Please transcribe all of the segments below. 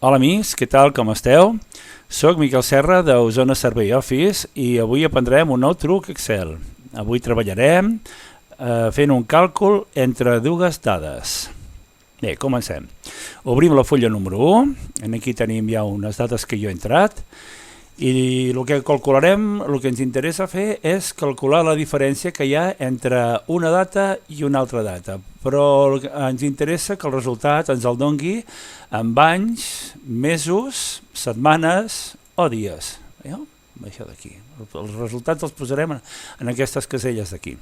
Hola amics, què tal, com esteu? Soc Miquel Serra d'Osona Survey Office i avui aprendrem un nou truc Excel. Avui treballarem fent un càlcul entre dues dades. Bé, comencem. Obrim la fulla número 1, aquí tenim ja unes dades que jo he entrat i el que calcularem, el que ens interessa fer és calcular la diferència que hi ha entre una data i una altra data, però ens interessa que el resultat ens el dongui amb anys, mesos, setmanes o dies. Veieu? Això d'aquí. Els resultats els posarem en aquestes caselles d'aquí.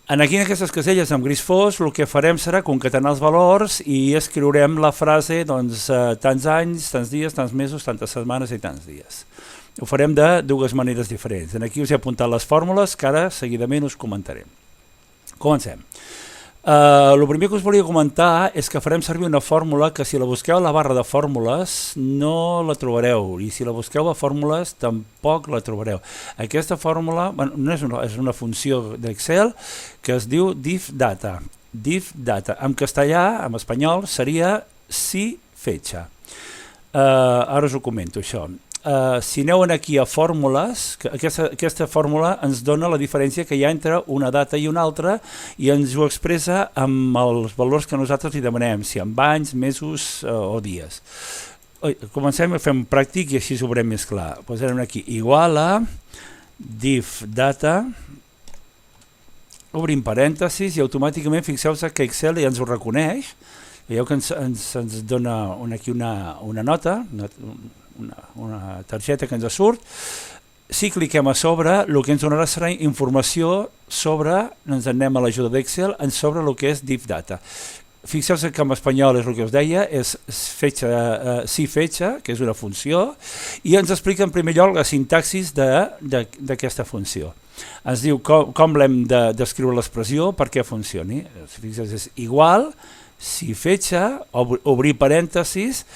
Aquí en aquestes caselles amb gris fos el que farem serà concatenar els valors i escriurem la frase doncs, tants anys, tants dies, tants mesos, tantes setmanes i tants dies. Ho farem de dues maneres diferents. Aquí us he apuntat les fórmules que ara seguidament us comentaré. Comencem. El primer que us volia comentar és que farem servir una fórmula que si la busqueu a la barra de fórmules no la trobareu i si la busqueu a fórmules tampoc la trobareu. Aquesta fórmula és una funció d'Excel que es diu diffdata. Diffdata. En castellà, en espanyol, seria si fecha. Ara us ho comento, això. Si aneu aquí a fórmules, aquesta fórmula ens dona la diferència que hi ha entre una data i una altra i ens ho expressa amb els valors que nosaltres li demanem, si amb anys, mesos o dies. Comencem a fer un pràctic i així ho veurem més clar. Posarem aquí, igual a diffdata, obrim parèntesis i automàticament fixeu-vos que Excel ja ens ho reconeix. Veieu que ens dona aquí una nota, una targeta que ens surt. Si cliquem a sobre, el que ens donarà serà informació sobre, ens anem a l'ajuda d'Excel, sobre el que és diffdata. Fixeu-vos que en espanyol és el que us deia, és si fecha, que és una funció, i ens explica en primer lloc la sintaxis d'aquesta funció. Ens diu com l'hem d'escriure l'expressió perquè funcioni. Fixeu-vos, és igual, si fecha, obrir parèntesis,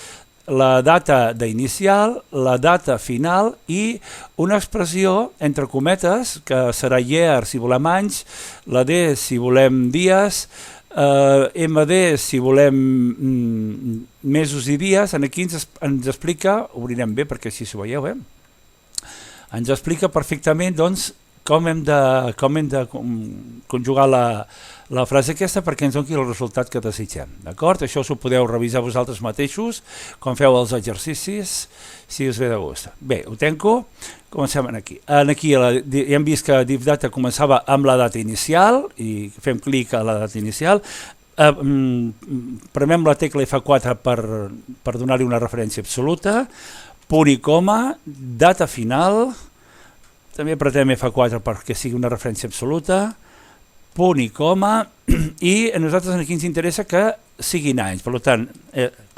la data d'inicial, la data final i una expressió entre cometes que serà year si volem anys, la D si volem dies, MD si volem mesos i dies. Aquí ens explica, obrirem bé perquè així s'ho veieu, ens explica perfectament doncs, com hem de conjugar la frase aquesta perquè ens doni el resultat que desitgem. D'acord? Això us ho podeu revisar vosaltres mateixos quan feu els exercicis, si us ve de gust. Bé, ho tanco. Comencem aquí. Aquí ja hem vist que diffdata començava amb la data inicial i fem clic a la data inicial. Premem la tecla F4 per donar-li una referència absoluta. Punt i coma, data final. També apretem F4 perquè sigui una referència absoluta, punt i coma, i a nosaltres aquí ens interessa que siguin anys, per tant,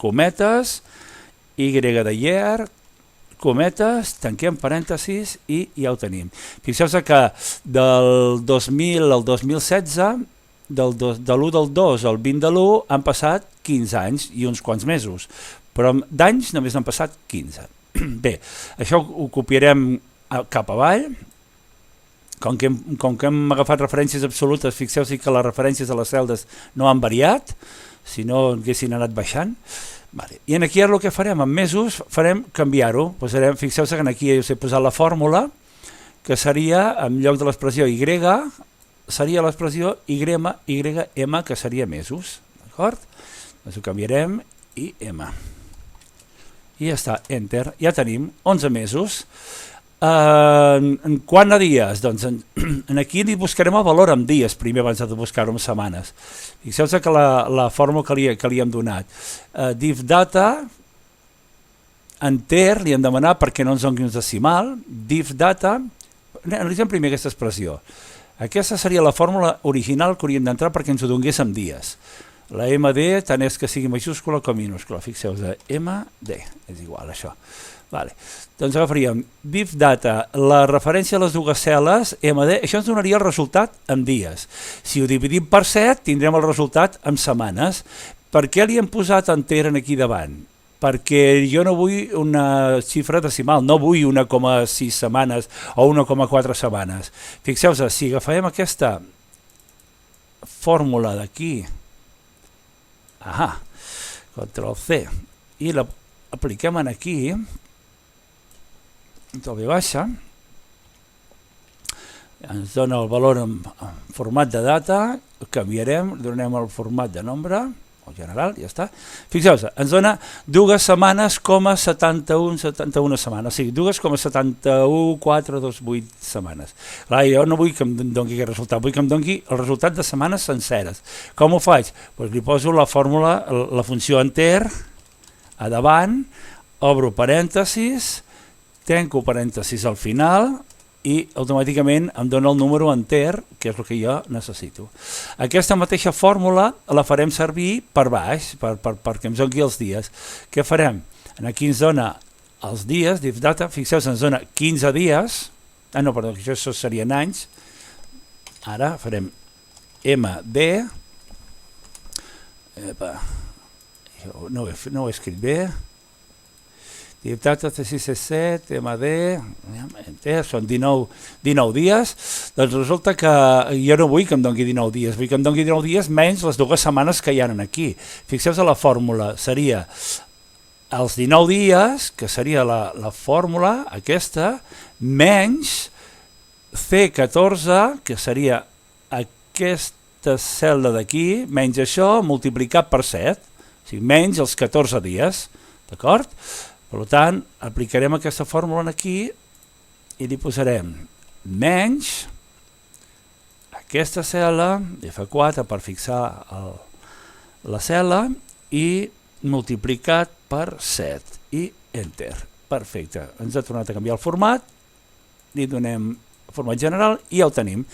cometes, Y de year, cometes, tanquem parèntesis i ja ho tenim. Fixeu-vos que del 2000 al 2016, de l'1 del 2 al 20 de l'1 han passat 15 anys i uns quants mesos, però d'anys només n'han passat 15. Bé, això ho copiarem cap avall. Com que hem agafat referències absolutes, fixeu-vos que les referències a les celdes no han variat, si no haguessin anat baixant. I aquí ara el que farem amb mesos, farem canviar-ho. Fixeu-vos que aquí us he posat la fórmula, que seria, en lloc de l'expressió Y, seria l'expressió YM, que seria mesos. D'acord? Doncs ho canviarem, IM. I ja està, enter. Ja tenim 11 mesos. Quant a dies? Doncs aquí buscarem el valor en dies primer abans de buscar-ho en setmanes. Fixeu-vos que la fórmula que li hem donat. Diffdata, enter, li hem demanat perquè no ens doni un decimal. Diffdata, analitzem primer aquesta expressió. Aquesta seria la fórmula original que hauríem d'entrar perquè ens ho donés en dies. La MD tant és que sigui majúscula com minúscula. Fixeu-vos, MD, és igual això. Doncs agafaríem diffdata, la referència a les dues cel·les, MD, això ens donaria el resultat en dies. Si ho dividim per 7, tindrem el resultat en setmanes. Per què li hem posat enter aquí davant? Perquè jo no vull una xifra decimal, no vull 1,6 setmanes o 1,4 setmanes. Fixeu-vos, si agafem aquesta fórmula d'aquí, Control C, i apliquem aquí, del V baixa, ens dona el valor en format de data, canviarem, donem el format de nombre, o general, ja està. Fixeu-vos, ens dona 2 setmanes, 71 setmanes, o sigui, 2,71428 setmanes. Clar, jo no vull que em doni aquest resultat, vull que em doni el resultat de setmanes senceres. Com ho faig? Doncs li poso la fórmula, la funció enter, a davant, obro parèntesis, tanco parèntesis al final, i automàticament em dona el número enter, que és el que jo necessito. Aquesta mateixa fórmula la farem servir per baix, perquè ens doni els dies. Què farem? Aquí ens dona els dies, div data, fixeu-vos, ens dona 15 dies, perdó, això serien anys, ara farem MD, no ho he escrit bé, data C6C7, MD, són 19 dies, doncs resulta que jo no vull que em doni 19 dies, vull que em doni 19 dies menys les 2 setmanes que hi ha aquí. Fixeu-vos la fórmula, seria els 19 dies, que seria la fórmula aquesta, menys C14, que seria aquesta cel·la d'aquí, menys això multiplicat per 7, o sigui, menys els 14 dies, d'acord? Per tant, aplicarem aquesta fórmula aquí i li posarem menys aquesta cel·la, F4 per fixar la cel·la, i multiplicat per 7 i enter. Perfecte, ens ha tornat a canviar el format, li donem el format general i ja ho tenim.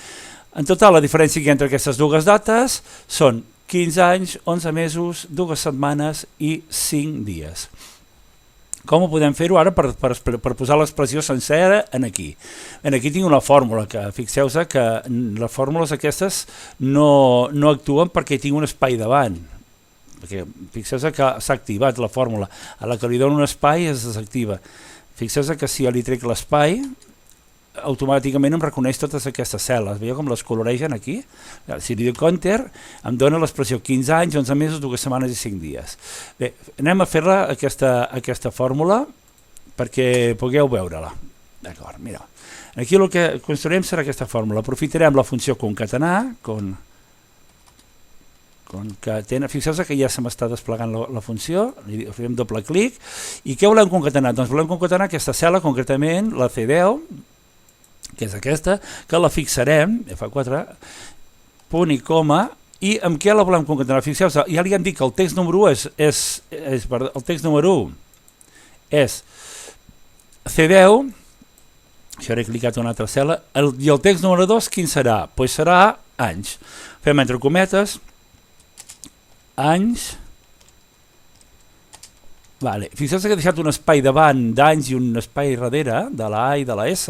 En total, la diferència que hi ha entre aquestes dues dates són 15 anys, 11 mesos, 2 setmanes i 5 dies. Com ho podem fer-ho ara per posar l'expressió sencera aquí? Aquí tinc una fórmula, que fixeu-vos que les fórmules aquestes no actuen perquè tinc un espai davant. Fixeu-vos que s'ha activat la fórmula, a la que li dono un espai es desactiva. Fixeu-vos que si jo li trec l'espai, automàticament em reconeix totes aquestes cel·les. Veieu com les coloregen aquí? Si li dic enter, em dona l'expressió 15 anys, 11 mesos, 2 setmanes i 5 dies. Bé, anem a fer-la, aquesta fórmula, perquè pugueu veure-la. D'acord, mira. Aquí el que construirem serà aquesta fórmula. Aprofitarem la funció concatenar, fixeu-vos que ja se m'està desplegant la funció, li fem doble clic, i què volem concatenar? Doncs volem concatenar aquesta cel·la, concretament la C10, que és aquesta, que la fixarem, F4, punt i coma, i amb què la volem concatenar? Fixeu-vos, ja li han dit que el text número 1 el text número 1 és C10, això he clicat una altra cel·la, i el text número 2 quin serà? Doncs serà anys. Fem entre cometes, anys. Fixeu-vos que he deixat un espai davant d'anys i un espai darrere de la A i de la S,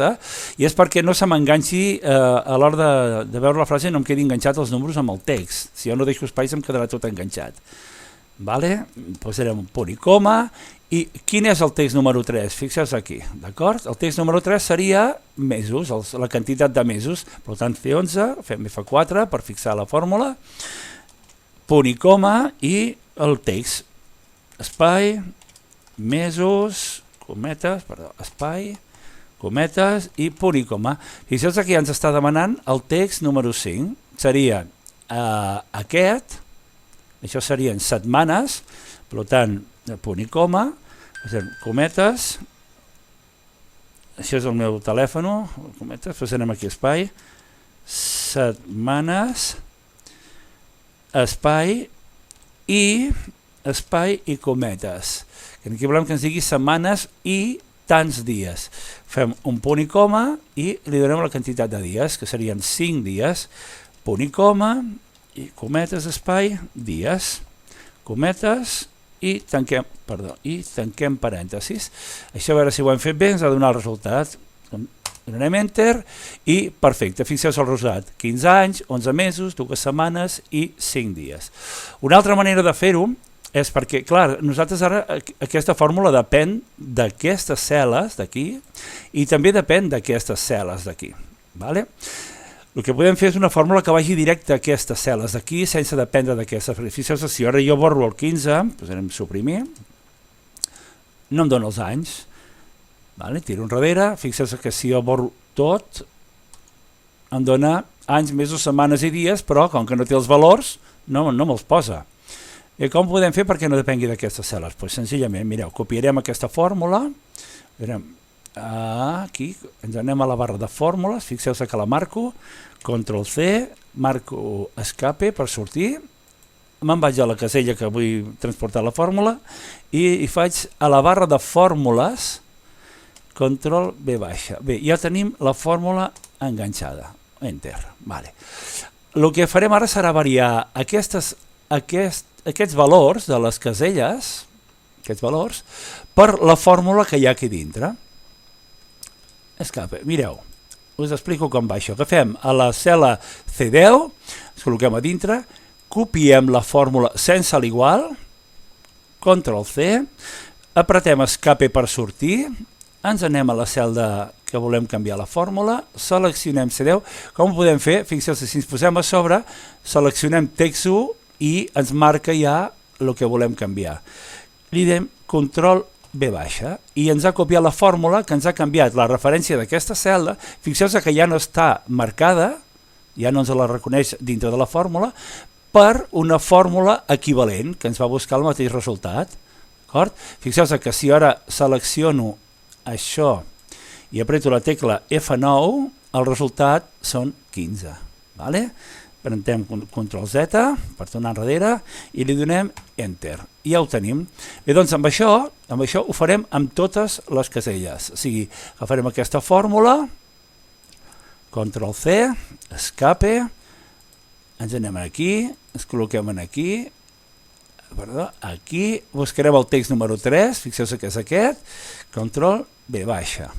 i és perquè no se m'enganxi a l'hora de veure la frase, no em quedi enganxat els números amb el text. Si jo no deixo espais em quedarà tot enganxat. Posarem un punt i coma, i quin és el text número 3? Fixeu-vos aquí, d'acord? El text número 3 seria mesos, la quantitat de mesos, per tant C11, fem F4 per fixar la fórmula, punt i coma, i el text, espai, mesos, cometes, espai, cometes i punt i coma. Fixeu-vos que ja ens està demanant el text número 5. Seria aquest, això serien setmanes, per tant, punt i coma, cometes, això és el meu telèfon, cometes, posarem aquí espai, setmanes, espai i cometes. Aquí volem que ens digui setmanes i tants dies. Fem un punt i coma i li donem la quantitat de dies, que serien 5 dies, punt i coma, i cometes, espai, dies, cometes, i tanquem parèntesis. Això, a veure si ho hem fet bé, ens ha donat el resultat. Donem enter i perfecte, fixeu-vos el resultat, 15 anys, 11 mesos, 2 setmanes i 5 dies. Una altra manera de fer-ho és perquè, clar, nosaltres ara aquesta fórmula depèn d'aquestes cel·les d'aquí i també depèn d'aquestes cel·les d'aquí. El que podem fer és una fórmula que vagi directe a aquestes cel·les d'aquí sense dependre d'aquestes. Fixeu-vos, si ara jo borro el 15, posarem suprimir, no em dona els anys. Vale? Tiro enrere, fixeu-se que si jo borro tot, em dona anys, mesos, setmanes i dies, però com que no té els valors, no me'ls posa. I com podem fer perquè no depengui d'aquestes cel·les? Pues senzillament, mireu, copiarem aquesta fórmula, aquí ens anem a la barra de fórmules, fixeu-se que la marco, control C, marco escape per sortir, me'n vaig a la casella que vull transportar la fórmula i faig a la barra de fórmules, control B baixa. Bé, ja tenim la fórmula enganxada, enter. Vale. El que farem ara serà variar aquests valors de les caselles, aquests valors, per la fórmula que hi ha aquí dintre. Escape, mireu, us explico com va això. Agafem a la cel·la C10, ens col·loquem a dintre, copiem la fórmula sense l'igual, control C, apretem escape per sortir, ens anem a la cel·la que volem canviar la fórmula, seleccionem C10, com ho podem fer? Fixeu-se, si ens posem a sobre, seleccionem text 1 i ens marca ja el que volem canviar. Li diem control B baixa i ens ha copiat la fórmula que ens ha canviat la referència d'aquesta cel·la. Fixeu-se que ja no està marcada, ja no ens la reconeix dintre de la fórmula, per una fórmula equivalent que ens va buscar el mateix resultat. Fixeu-se que si ara selecciono això i apreto la tecla F9, el resultat són 15. Prentem control Z per tornar enrere i li donem enter. I ja ho tenim. Bé, doncs amb això ho farem amb totes les caselles. O sigui, agafarem aquesta fórmula, control C, escape, ens anem aquí, ens col·loquem aquí, aquí buscarem el text número 3, fixeu-se que és aquest, control B baixa.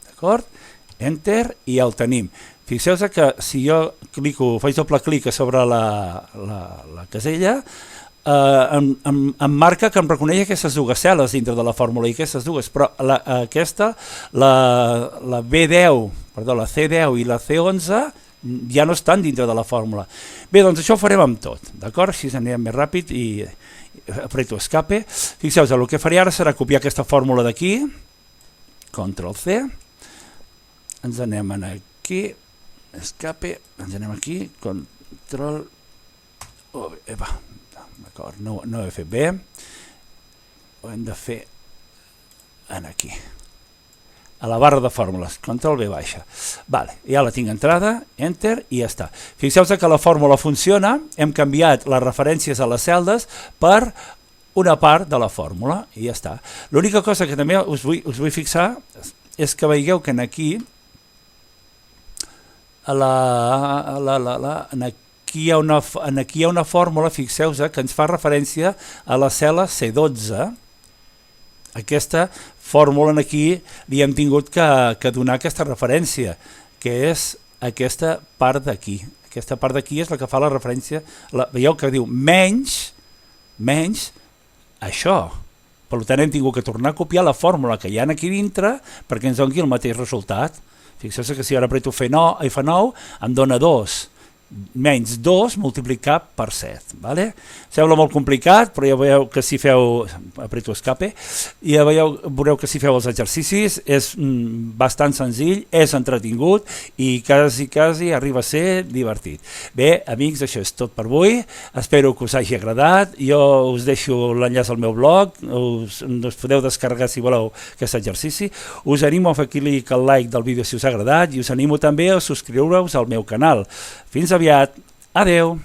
D'acord? Enter i ja ho tenim. Fixeu-se que si jo faig doble clic sobre la casella, em marca que em reconeix aquestes dues cel·les dintre de la fórmula i aquestes dues, però aquesta, la B10, perdó, la C10 i la C11 ja no estan dintre de la fórmula. Bé, doncs això ho farem amb tot, d'acord? Així anirem més ràpid i apreto escape. Fixeu-vos, el que faré ara serà copiar aquesta fórmula d'aquí, control C, ens anem aquí, escape, ens anem aquí, control, d'acord, no ho he fet bé, ho hem de fer aquí, a la barra de fórmules, control B baixa. Vale, ja la tinc entrada, enter i ja està. Fixeu-vos que la fórmula funciona, hem canviat les referències a les cel·les per una part de la fórmula i ja està. L'única cosa que també us vull fixar és que veieu que aquí aquí hi ha una fórmula, fixeu-vos, que ens fa referència a la cel·la C12. Aquesta fórmula aquí li hem tingut que donar aquesta referència, que és aquesta part d'aquí. Aquesta part d'aquí és la que fa la referència, veieu que diu menys això. Per tant, hem tingut que tornar a copiar la fórmula que hi ha aquí dintre perquè ens doni el mateix resultat. Fixeu-se que si ara apreto F9 em dona 2, menys 2 multiplicat per 7. Sembla molt complicat, però ja veieu que si feu, apreto escape, i ja veureu que si feu els exercicis és bastant senzill, és entretingut i quasi arriba a ser divertit. Bé, amics, això és tot per avui, espero que us hagi agradat, jo us deixo l'enllaç al meu blog, us podeu descarregar si voleu aquest exercici, us animo a fer clic al like del vídeo si us ha agradat i us animo també a subscriure-us al meu canal. Fins aviat, adeu!